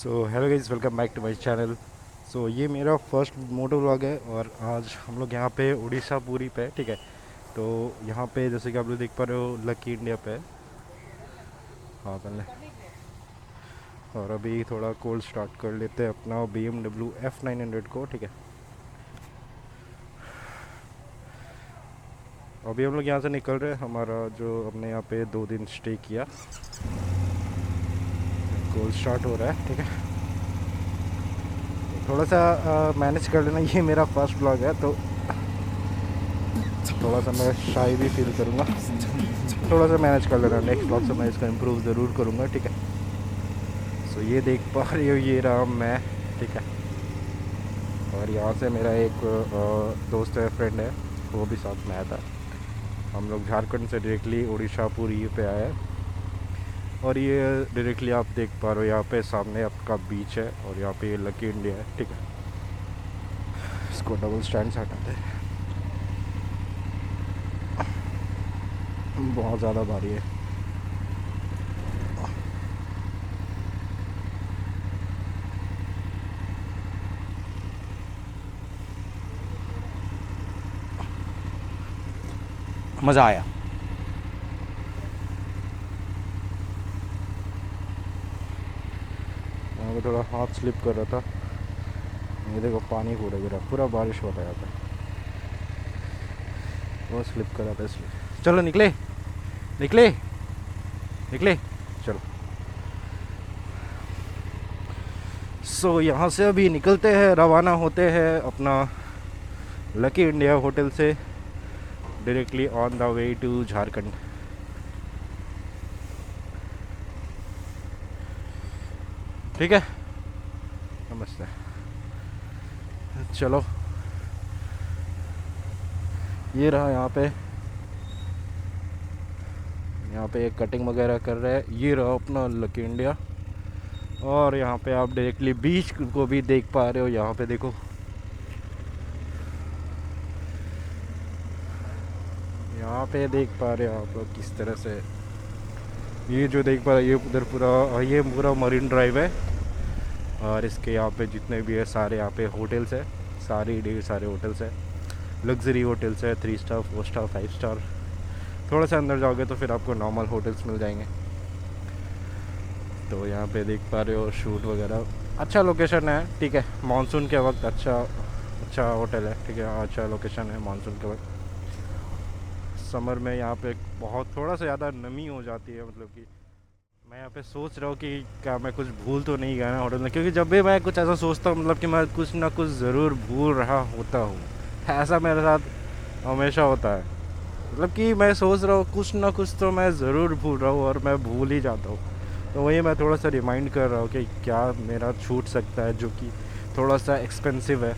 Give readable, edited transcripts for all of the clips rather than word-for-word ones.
So hello guys, welcome back to my channel. So ये मेरा first moto vlog है और आज हम लोग यहाँ पे उड़ीसा पुरी पे, ठीक है। तो यहाँ पे जैसे कि आप लोग देख पा रहे हो लकी इंडिया पे। हाँ कर ले। और अभी थोड़ा कोल्ड स्टार्ट कर लेते हैं अपना BMW F900 को, ठीक है। अभी हम लोग यहाँ से निकल रहे हैं। हमारा जो हमने यहाँ पे 2 दिन स्टे किया, कोल्ड स्टार्ट हो रहा है, ठीक है। थोड़ा सा मैनेज कर लेना, ये मेरा फर्स्ट ब्लॉग है तो थोड़ा सा मैं शाई भी फील करूँगा। थोड़ा सा मैनेज कर लेना, नेक्स्ट ब्लॉग से मैं इसका इम्प्रूव ज़रूर करूँगा, ठीक है। सो ये देख पा रही हो, ये रहा मैं, ठीक है। और यहाँ से मेरा एक दोस्त है, फ्रेंड है, वो भी साथ में आया था। हम लोग झारखंड से डायरेक्टली उड़ीसा पुरी पे आए हैं। और ये डायरेक्टली आप देख पा रहे हो, यहाँ पे सामने आपका बीच है और यहाँ पे ये लकी इंडिया है, ठीक है। इसको डबल स्टैंड से हटाते हैं, बहुत ज़्यादा भारी है। मज़ा आया। यहाँ पे थोड़ा हाथ स्लिप कर रहा था, ये देखो पानी पूरा गिरा, पूरा बारिश हो रहा था, वो स्लिप कर रहा था इसलिए। चलो निकले निकले निकले, चलो। सो यहाँ से अभी निकलते हैं, रवाना होते हैं अपना लकी इंडिया होटल से directly on the way to Jharkhand. ठीक है, नमस्ते। चलो, ये रहा यहाँ पे एक कटिंग वगैरह कर रहे हैं। ये रहा अपना लकी इंडिया। और यहाँ पे आप डायरेक्टली बीच को भी देख पा रहे हो। यहाँ पे देखो, यहाँ पे देख पा रहे हो आप लोग किस तरह से, ये जो देख पा रहे हो, ये उधर पूरा, ये पूरा मरीन ड्राइव है। और इसके यहाँ पे जितने भी है सारे यहाँ पे होटल्स है, सारे ढेर सारे होटल्स है, लग्जरी होटल्स है, 3 स्टार 4 स्टार 5 स्टार। थोड़ा सा अंदर जाओगे तो फिर आपको नॉर्मल होटल्स मिल जाएंगे। तो यहाँ पे देख पा रहे हो शूट वगैरह, अच्छा लोकेशन है, ठीक है। मानसून के वक्त अच्छा अच्छा होटल है, ठीक है। अच्छा लोकेशन है मानसून के वक्त। समर में यहाँ पे बहुत थोड़ा सा ज़्यादा नमी हो जाती है, मतलब कि मैं यहाँ पे सोच रहा हूँ कि क्या मैं कुछ भूल तो नहीं गया ना होटल में, क्योंकि जब भी मैं कुछ ऐसा सोचता हूँ, मतलब कि मैं कुछ ना कुछ ज़रूर भूल रहा होता हूँ। ऐसा मेरे साथ हमेशा होता है, मतलब कि मैं सोच रहा हूँ कुछ ना कुछ तो मैं ज़रूर भूल रहा हूँ और मैं भूल ही जाता हूँ। तो वही मैं थोड़ा सा रिमाइंड कर रहा हूँ कि क्या मेरा छूट सकता है, जो कि थोड़ा सा एक्सपेंसिव है।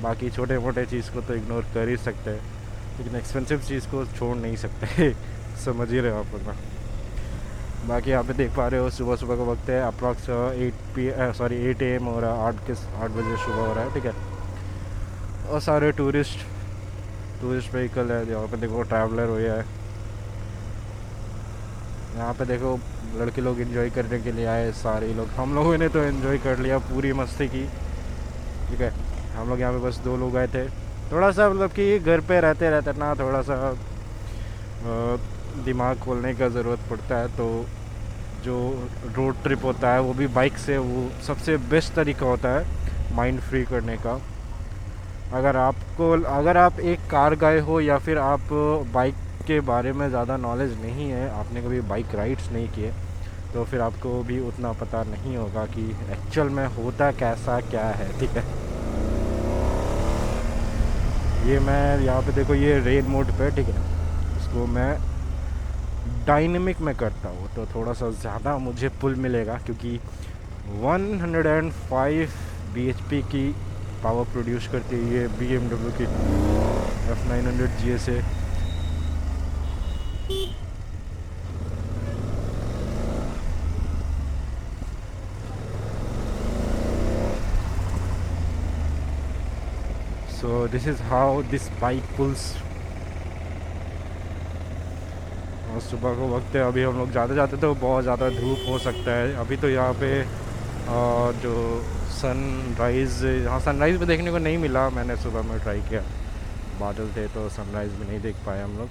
बाकी छोटे मोटे चीज़ को तो इग्नोर कर ही सकते हैं, लेकिन एक्सपेंसिव चीज़ को छोड़ नहीं सकते। समझ ही रहे हो आप लोग ना। बाकी यहाँ पे देख पा रहे हो, सुबह सुबह का वक्त है, अप्रॉक्स 8 AM हो रहा है, 8 बजे सुबह हो रहा है, ठीक है। और सारे टूरिस्ट व्हीकल है। यहाँ पे देखो ट्रैवलर हो गया है। यहाँ पे देखो लड़के लोग एंजॉय करने के लिए आए, सारे लोग। हम लोगों ने तो एंजॉय कर लिया, पूरी मस्ती की, ठीक है। हम लोग यहाँ पे बस 2 लोग आए थे। थोड़ा सा मतलब कि घर पे रहते रहते ना थोड़ा सा दिमाग खोलने का ज़रूरत पड़ता है। तो जो रोड ट्रिप होता है वो भी बाइक से, वो सबसे बेस्ट तरीका होता है माइंड फ्री करने का। अगर आप एक कार गए हो या फिर आप बाइक के बारे में ज़्यादा नॉलेज नहीं है, आपने कभी बाइक राइड्स नहीं किए, तो फिर आपको भी उतना पता नहीं होगा कि एक्चुअल में होता कैसा क्या है, ठीक है। ये मैं यहाँ पे देखो, ये रेन मोड पे, ठीक है। इसको मैं डायनेमिक में करता हूँ तो थोड़ा सा ज़्यादा मुझे पुल मिलेगा, क्योंकि 105 bhp की पावर प्रोड्यूस करती है ये BMW की F900 GSA। So this is how this bike pulls. और सुबह को वक्त है, अभी हम लोग जाते जाते तो बहुत ज़्यादा धूप हो सकता है। अभी तो यहाँ पे और जो सनराइज़, हाँ सनराइज़ भी देखने को नहीं मिला, मैंने सुबह में ट्राई किया, बादल थे तो सनराइज़ भी नहीं देख पाए हम लोग।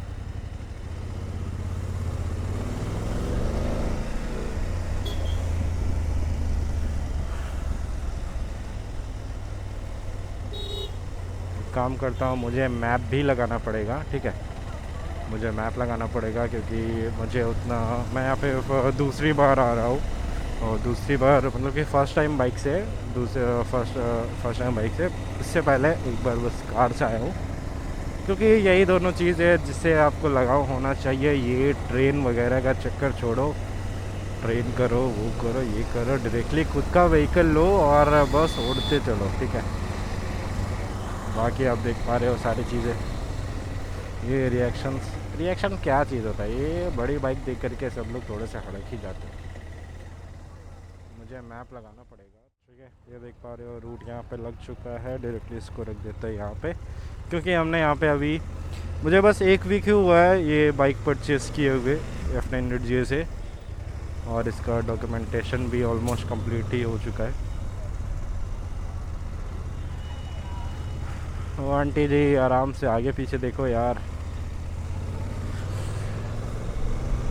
काम करता हूँ, मुझे मैप भी लगाना पड़ेगा, ठीक है, मुझे मैप लगाना पड़ेगा क्योंकि मुझे उतना, मैं यहाँ पे दूसरी बार आ रहा हूँ, और दूसरी बार मतलब कि फ़र्स्ट टाइम बाइक से, फर्स्ट टाइम बाइक से, इससे पहले एक बार बस कार से आया हूँ, क्योंकि यही दोनों चीज़ है जिससे आपको लगाव होना चाहिए। ये ट्रेन वगैरह का चक्कर छोड़ो, ट्रेन करो, वो करो, ये करो, डायरेक्टली खुद का व्हीकल लो और बस उड़ते चलो, ठीक है। बाकी आप देख पा रहे हो सारी चीज़ें, ये रिएक्शन क्या चीज़ होता है, ये बड़ी बाइक देख करके सब लोग थोड़े से हड़क ही जाते हैं। मुझे मैप लगाना पड़ेगा, ठीक है। ये देख पा रहे हो रूट यहाँ पे लग चुका है, डायरेक्टली इसको रख देता है यहाँ पे, क्योंकि हमने यहाँ पे अभी, मुझे बस 1 वीक ही हुआ है ये बाइक परचेज़ किए हुए F900J से, और इसका डॉक्यूमेंटेशन भी ऑलमोस्ट कंप्लीट ही हो चुका है। ओ आंटी जी आराम से आगे पीछे देखो यार।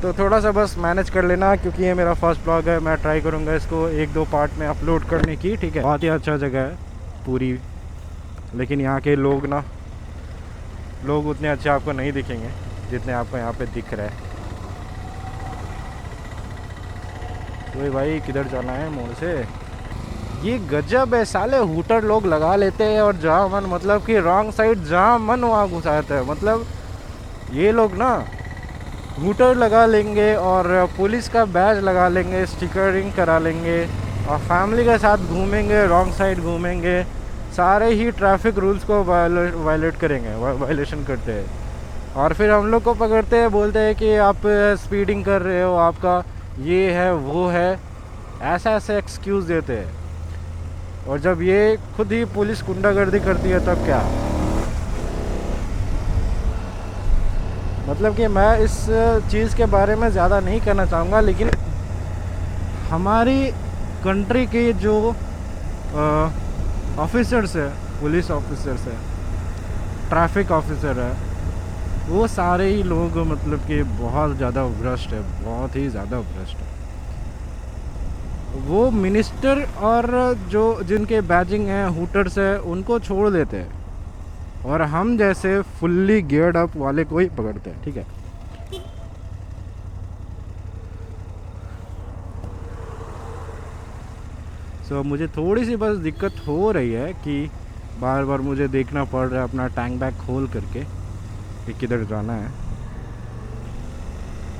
तो थोड़ा सा बस मैनेज कर लेना, क्योंकि ये मेरा फर्स्ट ब्लॉग है, मैं ट्राई करूँगा इसको 1-2 पार्ट में अपलोड करने की, ठीक है। बहुत ही अच्छा जगह है पूरी, लेकिन यहाँ के लोग ना, लोग उतने अच्छे आपको नहीं दिखेंगे जितने आपको यहाँ पे दिख रहा है। तो भाई किधर जाना है मोड़ से, ये गजब है साले, हूटर लोग लगा लेते हैं और जहाँ मन, मतलब कि रॉन्ग साइड जहाँ मन वहाँ घुसाते हैं। मतलब ये लोग ना हूटर लगा लेंगे और पुलिस का बैज लगा लेंगे, स्टिकरिंग करा लेंगे और फैमिली के साथ घूमेंगे, रॉन्ग साइड घूमेंगे, सारे ही ट्रैफिक रूल्स को वायलेट करेंगे, वायलेशन करते हैं। और फिर हम लोग को पकड़ते हैं, बोलते हैं कि आप स्पीडिंग कर रहे हो, आपका ये है वो है, ऐसा ऐसे एक्सक्यूज़ देते हैं। और जब ये खुद ही पुलिस गुंडागर्दी करती है तब क्या। मतलब कि मैं इस चीज़ के बारे में ज़्यादा नहीं कहना चाहूँगा, लेकिन हमारी कंट्री के जो ऑफिसर्स है, पुलिस ऑफिसर्स है, ट्रैफिक ऑफिसर है, वो सारे ही लोग मतलब कि बहुत ज़्यादा भ्रष्ट है, बहुत ही ज़्यादा भ्रष्ट है। वो मिनिस्टर और जो जिनके बैजिंग हैं, हूटर्स है, उनको छोड़ देते हैं और हम जैसे फुल्ली गियर्ड अप वाले को ही पकड़ते हैं, ठीक है। सो मुझे थोड़ी सी बस दिक्कत हो रही है कि बार बार मुझे देखना पड़ रहा है अपना टैंक बैग खोल करके कि किधर जाना है,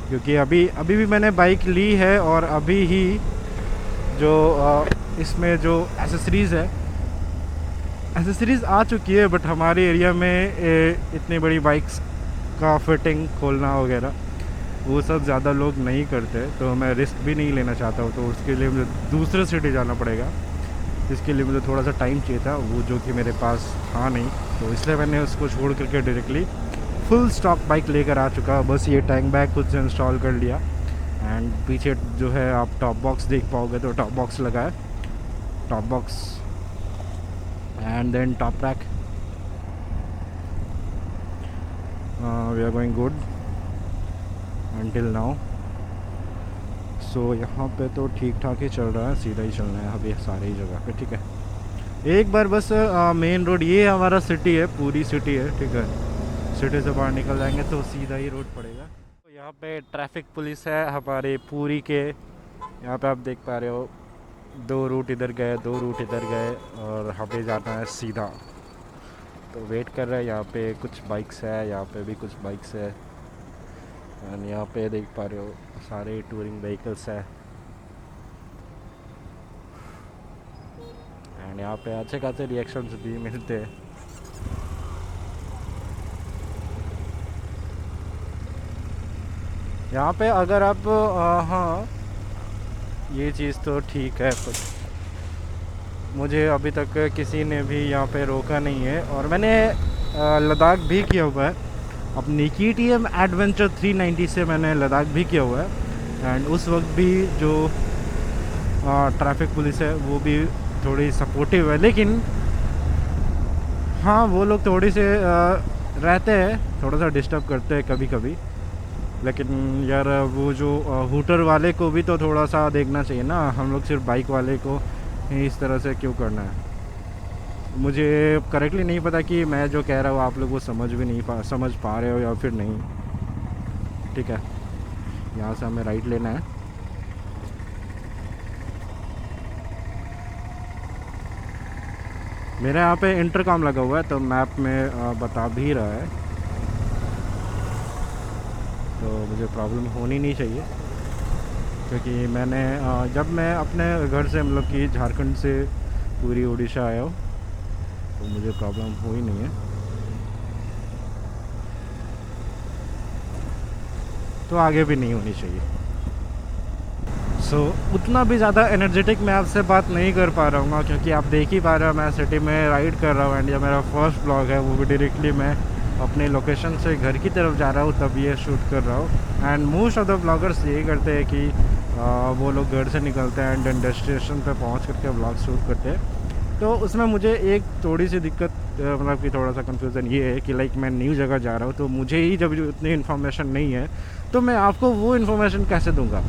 क्योंकि अभी भी मैंने बाइक ली है और अभी ही जो इसमें जो एसेसरीज़ है, एसेसरीज़ आ चुकी है, बट हमारे एरिया में इतनी बड़ी बाइक्स का फिटिंग खोलना वगैरह वो सब ज़्यादा लोग नहीं करते, तो मैं रिस्क भी नहीं लेना चाहता हूँ। तो उसके लिए मुझे दूसरे सिटी जाना पड़ेगा, जिसके लिए मुझे थोड़ा सा टाइम चाहिए था, वो जो कि मेरे पास था नहीं, तो इसलिए मैंने उसको छोड़ करके डायरेक्टली फुल स्टॉक बाइक लेकर आ चुका। बस ये टैंक बैग खुद से इंस्टॉल कर लिया, एंड पीछे जो है आप टॉप बॉक्स देख पाओगे, तो टॉप बॉक्स लगा है, top box and then top rack. We are going good until now, so यहाँ पे तो ठीक ठाक ही चल रहा है, सीधा ही चलना है अभी सारी जगह पे, ठीक है। एक बार बस मेन रोड, ये हमारा सिटी है, पूरी सिटी है, ठीक है। सिटी से बाहर निकल जाएंगे तो सीधा ही रोड पड़ेगा। तो यहाँ पे ट्रैफिक पुलिस है हमारे पूरी के, यहाँ पे आप देख पा रहे हो 2 रूट इधर गए, 2 रूट इधर गए, और हमें जाना है सीधा। तो वेट कर रहे हैं, यहाँ पे कुछ बाइक्स है, यहाँ पे भी कुछ बाइक्स है, एंड यहाँ पे देख पा रहे हो सारे टूरिंग व्हीकल्स है, एंड यहाँ पे अच्छे खासे रिएक्शंस भी मिलते हैं। यहाँ पे अगर आप हाँ, ये चीज़ तो ठीक है, पर मुझे अभी तक किसी ने भी यहाँ पे रोका नहीं है। और मैंने लद्दाख भी किया हुआ है, अपनी KTM एडवेंचर 390 से मैंने लद्दाख भी किया हुआ है, एंड उस वक्त भी जो ट्रैफिक पुलिस है वो भी थोड़ी सपोर्टिव है, लेकिन हाँ वो लोग थोड़ी से रहते हैं, थोड़ा सा डिस्टर्ब करते हैं कभी कभी। लेकिन यार वो जो हूटर वाले को भी तो थोड़ा सा देखना चाहिए ना, हम लोग सिर्फ बाइक वाले को ही इस तरह से क्यों करना है। मुझे करेक्टली नहीं पता कि मैं जो कह रहा हूँ आप लोग वो समझ पा रहे हो या फिर नहीं। ठीक है, यहाँ से हमें राइट लेना है। मेरे यहाँ पे इंटरकॉम लगा हुआ है तो मैप में बता भी रहा है, तो मुझे प्रॉब्लम होनी नहीं चाहिए। क्योंकि मैंने जब मैं अपने घर से मतलब कि झारखंड से पूरी उड़ीसा आया हूँ तो मुझे प्रॉब्लम हुई नहीं है। तो आगे भी नहीं होनी चाहिए। उतना भी ज़्यादा एनर्जेटिक मैं आपसे बात नहीं कर पा रहा हूँ, क्योंकि आप देख ही पा रहे हो मैं सिटी में राइड कर रहा हूँ। एंड ये मेरा फर्स्ट ब्लॉग है, वो भी डायरेक्टली मैं अपने लोकेशन से घर की तरफ जा रहा हूँ तब ये शूट कर रहा हूँ। And most of the bloggers यही करते हैं कि वो लोग घर से निकलते हैं एंड डेस्टिनेशन पे पहुँच करके ब्लॉग शूट करते हैं। तो उसमें मुझे एक थोड़ी सी दिक्कत मतलब कि थोड़ा सा कंफ्यूजन ये है कि लाइक मैं न्यू जगह जा रहा हूँ, तो मुझे ही जब उतनी इन्फॉर्मेशन नहीं है तो मैं आपको वो इन्फॉर्मेशन कैसे दूंगा।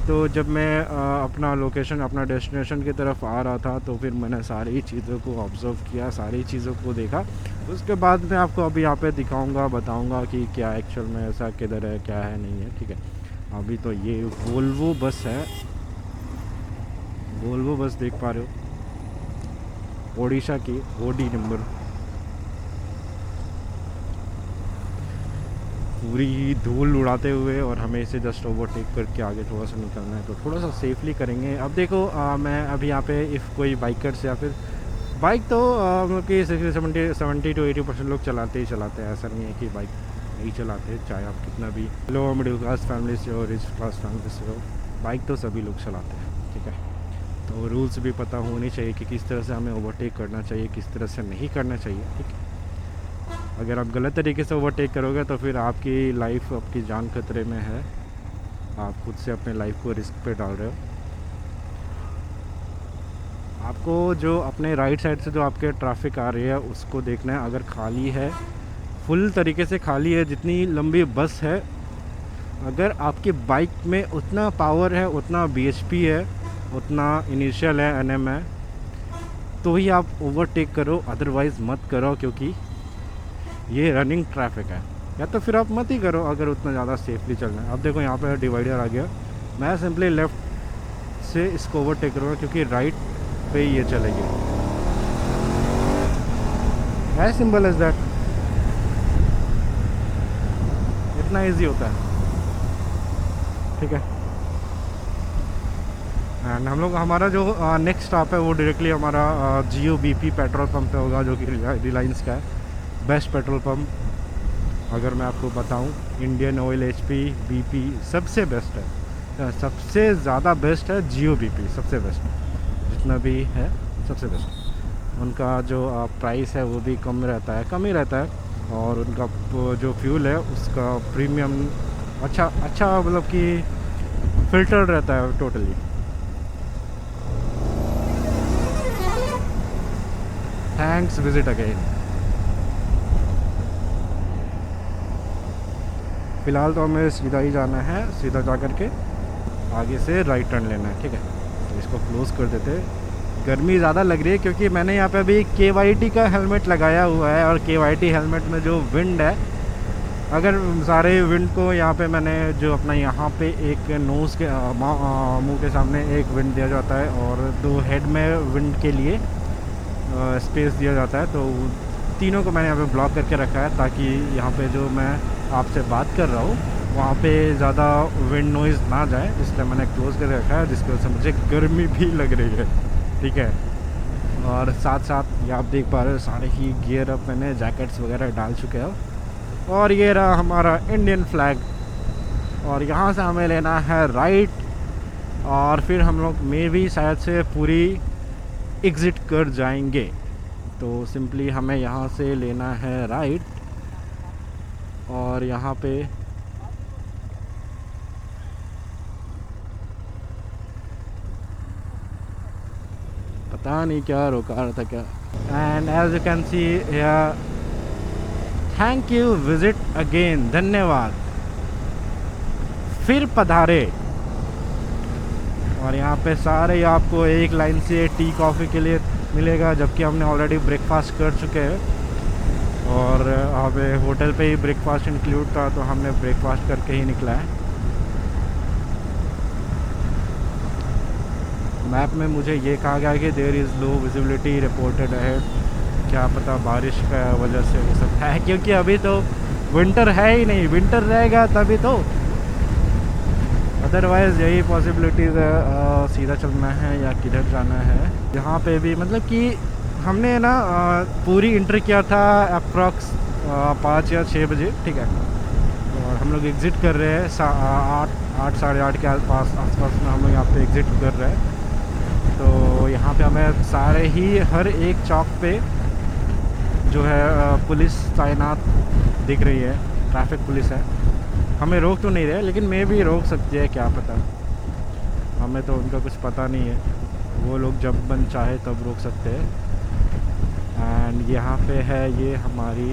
तो जब मैं अपना लोकेशन अपना डेस्टिनेशन की तरफ आ रहा था तो फिर मैंने सारी चीज़ों को ऑब्ज़र्व किया, सारी चीज़ों को देखा। उसके बाद मैं आपको अभी यहाँ पे दिखाऊंगा, बताऊंगा कि क्या एक्चुअल में ऐसा किधर है क्या है नहीं है। ठीक है, अभी तो ये वोल्वो बस है, वोल्वो बस देख पा रहे हो, ओडिशा की ओडी नंबर। पूरी धूल उड़ाते हुए और हमें इसे जस्ट ओवरटेक करके आगे थोड़ा सा निकलना है, तो थोड़ा सा सेफली करेंगे। अब देखो मैं अभी यहाँ पे इफ़ कोई बाइकर्स या फिर बाइक तो मतलब कि 70 to 80% लोग चलाते ही चलाते हैं। ऐसा नहीं है कि बाइक नहीं चलाते, चाहे आप कितना भी लो मिडिल क्लास फैमिली से हो, रिच क्लास फैमिली से हो, बाइक तो सभी लोग चलाते हैं। ठीक है, तो रूल्स भी पता होनी चाहिए कि किस तरह से हमें ओवरटेक करना चाहिए, किस तरह से नहीं करना चाहिए। ठीक है, अगर आप गलत तरीके से ओवरटेक करोगे तो फिर आपकी लाइफ, आपकी जान खतरे में है, आप खुद से अपने लाइफ को रिस्क पे डाल रहे हो। आपको जो अपने राइट साइड से जो आपके ट्रैफिक आ रही है उसको देखना है, अगर खाली है, फुल तरीके से खाली है, जितनी लंबी बस है, अगर आपकी बाइक में उतना पावर है, उतना बीएचपी है, उतना इनिशियल है, एनएम है, तो ही आप ओवरटेक करो, अदरवाइज़ मत करो, क्योंकि ये रनिंग ट्रैफिक है। या तो फिर आप मत ही करो अगर उतना ज़्यादा सेफली चलना है। अब देखो यहाँ पे डिवाइडर आ गया, मैं सिंपली लेफ़्ट से इसको ओवरटेक करूँगा क्योंकि राइट पे ये चलेगी। एज सिंपल एज दैट, इतना इजी होता है। ठीक है, एंड हम लोग हमारा जो नेक्स्ट स्टॉप है वो डायरेक्टली हमारा जियो बीपी पेट्रोल पंप पे होगा, जो कि रिलायंस का है, बेस्ट पेट्रोल पंप। अगर मैं आपको बताऊं, इंडियन ऑयल, एचपी, बीपी सबसे बेस्ट है, सबसे ज़्यादा बेस्ट है जियो बीपी, सबसे बेस्ट जितना भी है, सबसे बेस्ट। उनका जो प्राइस है वो भी कम रहता है, कम ही रहता है, और उनका जो फ्यूल है उसका प्रीमियम अच्छा मतलब कि फ़िल्टर रहता है टोटली। Thanks, visit again. फ़िलहाल तो हमें सीधा ही जाना है, सीधा जा कर के आगे से राइट टर्न लेना है। ठीक है, तो इसको क्लोज़ कर देते हैं। गर्मी ज़्यादा लग रही है क्योंकि मैंने यहाँ पे अभी KYT का हेलमेट लगाया हुआ है, और KYT हेलमेट में जो विंड है, अगर सारे विंड को यहाँ पे मैंने जो अपना यहाँ पे एक नोज़ के मुंह के सामने एक विंड दिया जाता है और 2 हेड में विंड के लिए स्पेस दिया जाता है, तो तीनों को मैंने यहाँ पे ब्लॉक करके रखा है ताकि यहाँ पे जो मैं आपसे बात कर रहा हूँ वहाँ पे ज़्यादा विंड नॉइज़ ना जाए, इसलिए मैंने क्लोज़ करके रखा है, जिसकी वजह से मुझे गर्मी भी लग रही है। ठीक है, और साथ साथ ये आप देख पा रहे हो सारे ही गियर अप मैंने जैकेट्स वगैरह डाल चुके हैं। और ये रहा हमारा इंडियन फ्लैग, और यहाँ से हमें लेना है राइट, और फिर हम लोग में भी शायद से पूरी एग्ज़िट कर जाएंगे। तो सिंपली हमें यहाँ से लेना है राइट, और यहाँ पे पता नहीं क्या रोका रहा था क्या। And as you can see thank you visit again, धन्यवाद, फिर पधारे। और यहाँ पे सारे आपको एक लाइन से टी कॉफ़ी के लिए मिलेगा, जबकि हमने ऑलरेडी ब्रेकफास्ट कर चुके हैं और हमें होटल पे ही ब्रेकफास्ट इंक्लूड था, तो हमने ब्रेकफास्ट करके ही निकला है। मैप में मुझे ये कहा गया कि there is low visibility reported है, क्या पता बारिश का वजह से हो सकता है, क्योंकि अभी तो विंटर है ही नहीं, विंटर रहेगा तभी तो, अदरवाइज़ यही पॉसिबिलिटीज़ है सीधा चलना है या किधर जाना है। यहाँ पे भी मतलब कि हमने ना पूरी इंटर किया था अप्रॉक्स 5 या 6 बजे, ठीक है, और हम लोग एग्ज़िट कर रहे हैं 8 साढ़े 8 के आसपास में हम लोग यहाँ पे एग्ज़िट कर रहे हैं। तो यहाँ पे हमें सारे ही हर एक चौक पे जो है पुलिस तैनात दिख रही है, ट्रैफिक पुलिस है। हमें रोक तो नहीं रहे, लेकिन मैं भी रोक सकती है, क्या पता, हमें तो उनका कुछ पता नहीं है, वो लोग जब मन चाहे तब रोक सकते हैं। एंड यहाँ पे है ये हमारी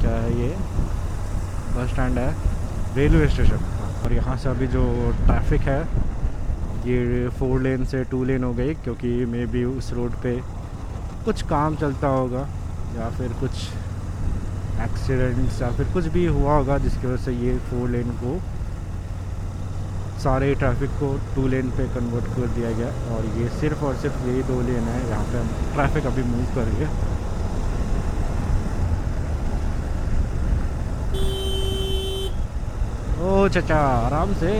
क्या है, ये बस स्टैंड है, रेलवे स्टेशन। और यहाँ से अभी जो ट्रैफिक है ये 4 लेन से 2 लेन हो गई, क्योंकि मे बी उस रोड पे कुछ काम चलता होगा या फिर कुछ एक्सीडेंट्स या फिर कुछ भी हुआ होगा, जिसकी वजह से ये 4 लेन को, सारे ट्रैफिक को 2 लेन पे कन्वर्ट कर दिया गया। और ये सिर्फ और सिर्फ यही 2 लेन है, यहाँ पे हम ट्रैफिक अभी मूव करेंगे। ओ चाचा आराम से।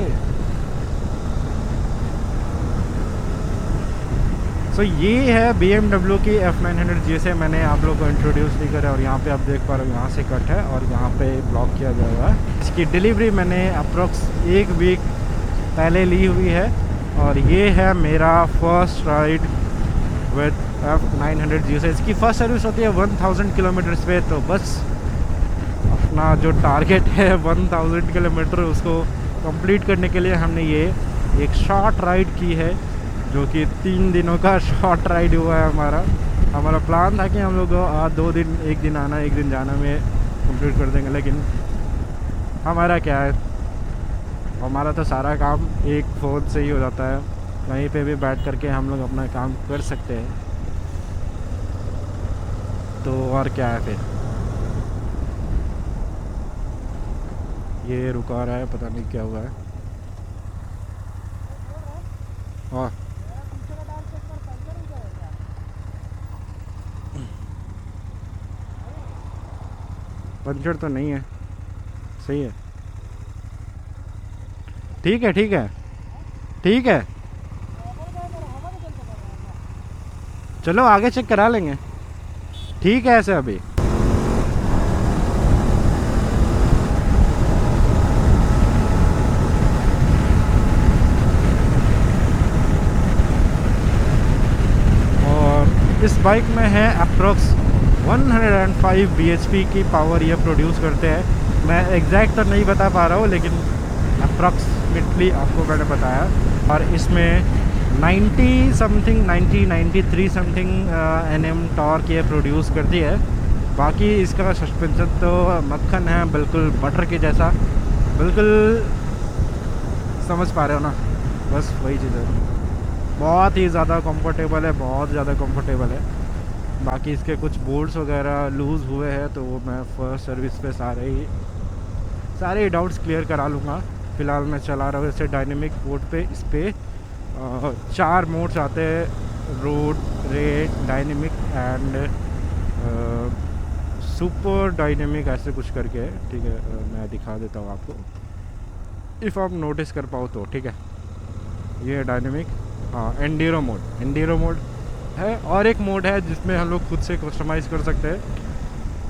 सो ये है BMW की F900 जिसे मैंने आप लोग को इंट्रोड्यूस नहीं करा, और यहाँ पे आप देख पा रहे हो यहाँ से कट है और यहाँ पे ब्लॉक किया गया हुआ है। इसकी डिलीवरी मैंने अप्रॉक्स 1 वीक पहले ली हुई है, और ये है मेरा फर्स्ट राइड विद F900 जिसे। इसकी फ़र्स्ट सर्विस होती है 1000 किलोमीटर्स पे, तो बस अपना जो टारगेट है 1000 किलोमीटर उसको कंप्लीट करने के लिए हमने ये एक शॉर्ट राइड की है, जो कि 3 दिनों का शॉर्ट राइड हुआ है हमारा प्लान था कि हम लोग 2 दिन, 1 दिन आना 1 दिन जाना में कंप्लीट कर देंगे, लेकिन हमारा क्या है, हमारा तो सारा काम एक फ़ोन से ही हो जाता है, कहीं पे भी बैठ करके हम लोग अपना काम कर सकते हैं, तो और क्या है फिर। ये रुका रहा है, पता नहीं क्या हुआ है। हाँ पंचर तो नहीं है, सही है, ठीक है ठीक है ठीक है, चलो आगे चेक करा लेंगे, ठीक है ऐसे अभी। और इस बाइक में है अप्रोक्स 105 bhp की पावर ये प्रोड्यूस करते हैं। मैं एग्जैक्ट तो नहीं बता पा रहा हूँ, लेकिन अप्रॉक्सीमेटली आपको मैंने बताया। और इसमें 93 समथिंग Nm टॉर्क ये प्रोड्यूस करती है। बाकी इसका सस्पेंशन तो मक्खन है, बिल्कुल बटर के जैसा, बिल्कुल समझ पा रहे हो ना, बस वही चीज़ है। बहुत ही ज़्यादा कंफर्टेबल है, बहुत ज़्यादा कंफर्टेबल है। बाकी इसके कुछ बोल्ट्स वगैरह लूज़ हुए हैं, तो वो मैं फर्स्ट सर्विस पे सारे डाउट्स क्लियर करा लूँगा। फ़िलहाल मैं चला रहा हूँ इसे डायनेमिक मोड पे। इस पर 4 मोड्स आते हैं, road, red, dynamic and super dynamic, ऐसे कुछ करके, ठीक है। मैं दिखा देता हूँ आपको, इफ़ आप नोटिस कर पाओ तो, ठीक है। ये डायनेमिक, हाँ, एंडीरो मोड है। और एक मोड है जिसमें हम लोग खुद से कस्टमाइज़ कर सकते हैं,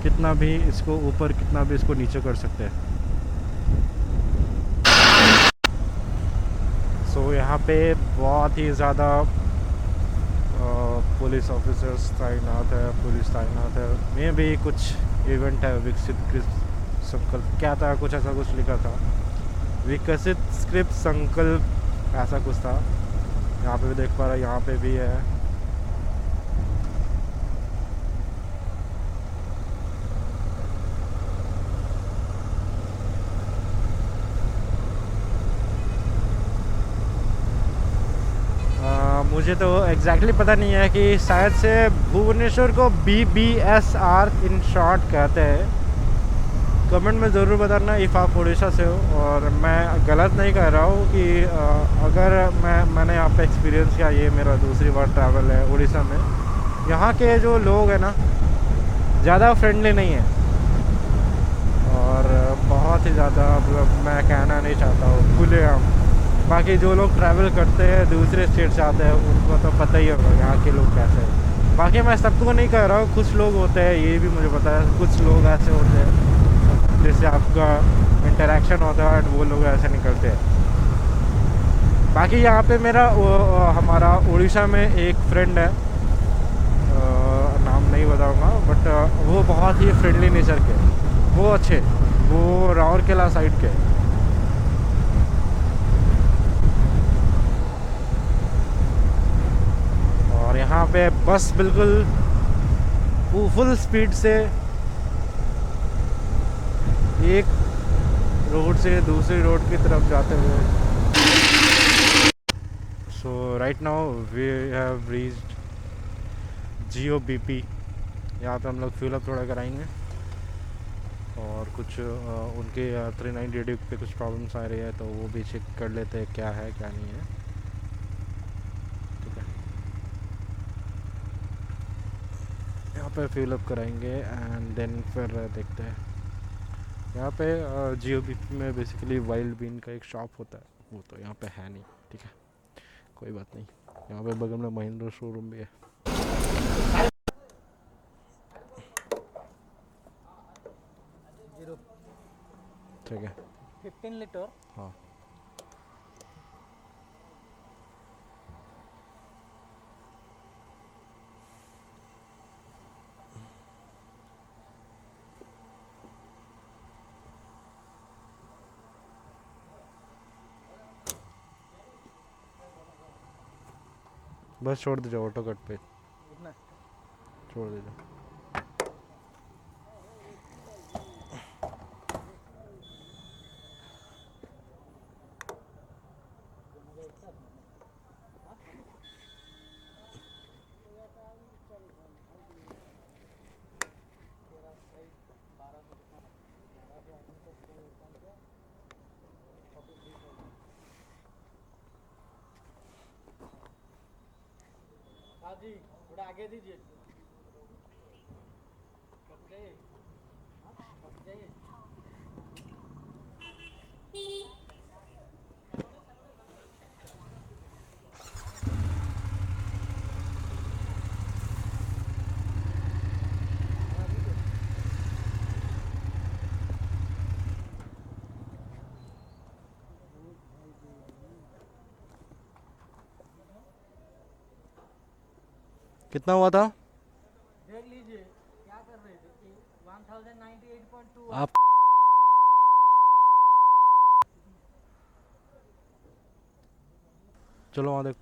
कितना भी इसको ऊपर, कितना भी इसको नीचे कर सकते हैं। सो यहाँ पे बहुत ही ज़्यादा पुलिस ऑफिसर्स तैनात है, पुलिस तैनात है। में भी कुछ इवेंट है, विकसित संकल्प क्या था, कुछ ऐसा कुछ लिखा था, विकसित स्क्रिप्ट संकल्प ऐसा कुछ था। यहाँ पे भी देख पा रहा, यहाँ पे भी है। मुझे तो एग्जैक्टली पता नहीं है कि शायद से भुवनेश्वर को BBSR इन शॉर्ट कहते हैं। कमेंट में ज़रूर बताना इफ़ आप उड़ीसा से हो, और मैं गलत नहीं कह रहा हूँ कि अगर मैंने यहाँ पे एक्सपीरियंस किया, ये मेरा दूसरी बार ट्रैवल है उड़ीसा में। यहाँ के जो लोग हैं ना ज़्यादा फ्रेंडली नहीं है, और बहुत ही ज़्यादा मतलब मैं कहना नहीं चाहता हूँ खुले हम। बाकी जो लोग ट्रैवल करते हैं दूसरे स्टेट से आते हैं उनको तो पता ही होगा यहाँ के लोग कैसे हैं। बाकी मैं सबको नहीं कह रहा हूँ, कुछ लोग होते हैं ये भी मुझे पता है, कुछ लोग ऐसे होते हैं जिससे आपका इंटरेक्शन होता है वो लोग ऐसे निकलते हैं। बाकी यहाँ पे मेरा हमारा उड़ीसा में एक फ्रेंड है, नाम नहीं बताऊँगा, बट वो बहुत ही फ्रेंडली नेचर के, वो अच्छे, वो राउरकेला साइड के। और यहाँ पे बस बिल्कुल फुल स्पीड से एक रोड से दूसरी रोड की तरफ जाते हुए। So right now we have reached GOBP। यहाँ पे हम लोग फ्यूल अप थोड़ा कराएंगे, और कुछ उनके 390 पे कुछ प्रॉब्लम्स आ रही है तो वो भी चेक कर लेते हैं क्या है क्या नहीं है। ठीक है, यहाँ पे फ्यूल अप कराएंगे एंड देन फिर देखते हैं। यहाँ पे GOBP में बेसिकली वाइल्ड बीन का एक शॉप होता है, वो तो यहाँ पे है नहीं। ठीक है, कोई बात नहीं। यहाँ पे बगल में महिंद्रा शोरूम भी है। ठीक है, 15 लीटर। हाँ बस छोड़ दीजिए, ऑटो कट पे छोड़ दीजिए। हाँ जी, थोड़ा आगे दीजिए। जाइए, जाइए। कितना हुआ था देख लीजिए क्या कर रहे थे। 1098.2 आप? चलो वहाँ देख।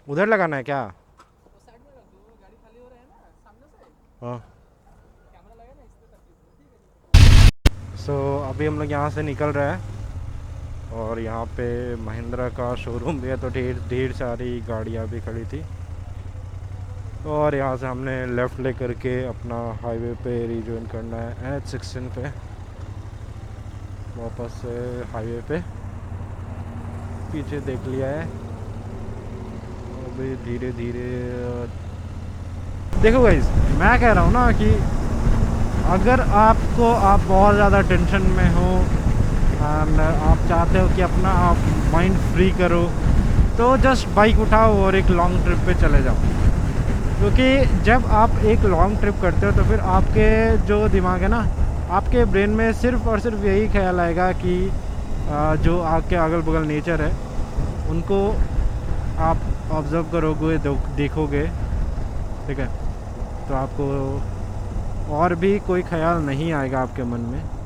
उधर लगाना है क्या? वो साइड में रख दो, गाड़ी खाली हो रहा है ना सामने से। हाँ। कैमरा लगा ना, इस पे कर दीजिए। सो अभी हम लोग यहाँ से निकल रहे हैं, और यहाँ पे महिंद्रा का शोरूम भी है, तो ढेर सारी गाड़ियाँ भी खड़ी थी। और यहाँ से हमने लेफ़्ट ले करके अपना हाईवे पे रिजॉइन करना है NH16 पे, वापस से हाईवे पे। पीछे देख लिया है, अभी धीरे धीरे। देखो गाइस, मैं कह रहा हूँ ना कि अगर आप बहुत ज़्यादा टेंशन में हो एंड आप चाहते हो कि अपना आप माइंड फ्री करो, तो जस्ट बाइक उठाओ और एक लॉन्ग ट्रिप पे चले जाओ। क्योंकि जब आप एक लॉन्ग ट्रिप करते हो तो फिर आपके जो दिमाग है ना, आपके ब्रेन में सिर्फ और सिर्फ यही ख्याल आएगा कि जो आपके अगल बगल नेचर है उनको आप ऑब्ज़र्व करोगे, देखोगे, ठीक है, तो आपको और भी कोई ख्याल नहीं आएगा आपके मन में